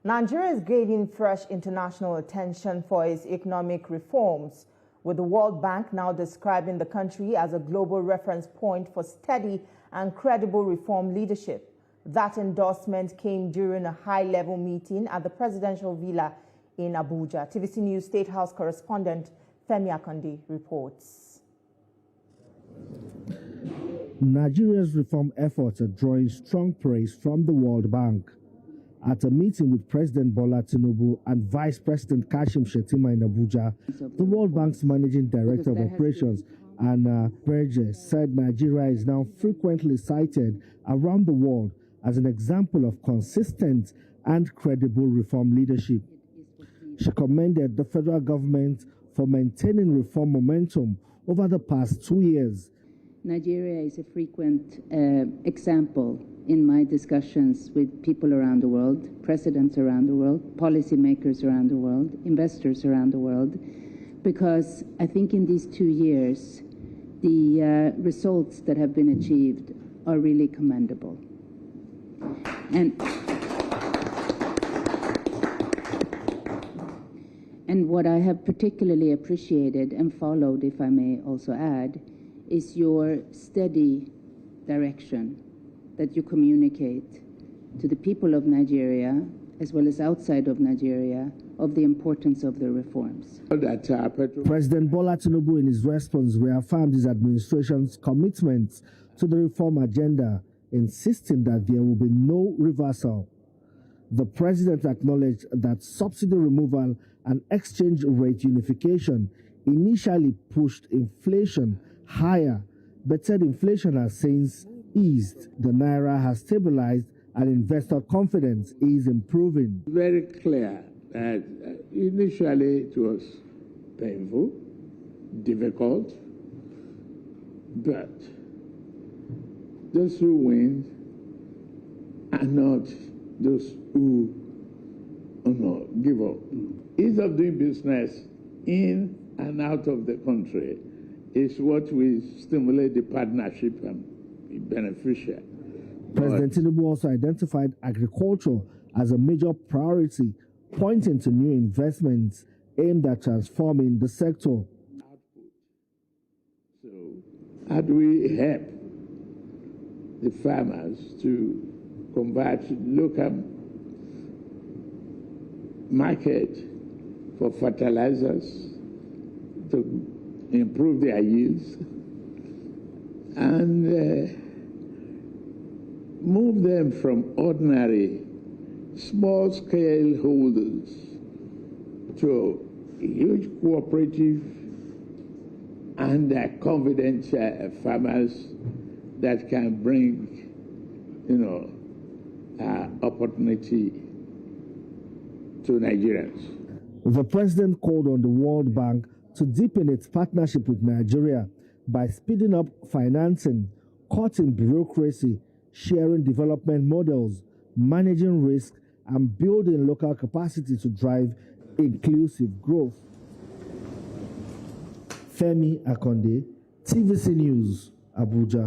Nigeria is gaining fresh international attention for its economic reforms, with the World Bank now describing the country as a global reference point for steady and credible reform leadership. That endorsement came during a high-level meeting at the presidential villa in Abuja. TVC News State House correspondent Femi Akonde reports. Nigeria's reform efforts are drawing strong praise from the World Bank. At a meeting with President Bola Tinubu and Vice President Kashim Shettima in Abuja, the World Bank's Managing Director of Operations, Anna Burgess, said Nigeria is now frequently cited around the world as an example of consistent and credible reform leadership. She commended the federal government for maintaining reform momentum over the past 2 years. Nigeria is a frequent example in my discussions with people around the world, presidents around the world, policymakers around the world, investors around the world, because I think in these 2 years, the results that have been achieved are really commendable. And what I have particularly appreciated and followed, if I may also add, is your steady direction that you communicate to the people of Nigeria, as well as outside of Nigeria, of the importance of the reforms. President Bola Tinubu, in his response, reaffirmed his administration's commitment to the reform agenda, insisting that there will be no reversal. The president acknowledged that subsidy removal and exchange rate unification initially pushed inflation higher, but said inflation has since eased. The naira has stabilized and investor confidence is improving. Very clear that initially it was painful, difficult, but those who win are not those who give up. Ease of doing business in and out of the country is what will stimulate the partnership and be beneficial. President Tinubu also identified agriculture as a major priority, pointing to new investments aimed at transforming the sector. So, how do we help the farmers to convert local market for fertilizers, to improve their yields, and move them from ordinary small-scale holders to huge cooperative and confident farmers that can bring, opportunity to Nigerians. The president called on the World Bank to deepen its partnership with Nigeria by speeding up financing, cutting bureaucracy, sharing development models, managing risk, and building local capacity to drive inclusive growth. Femi Akonde, TVC News, Abuja.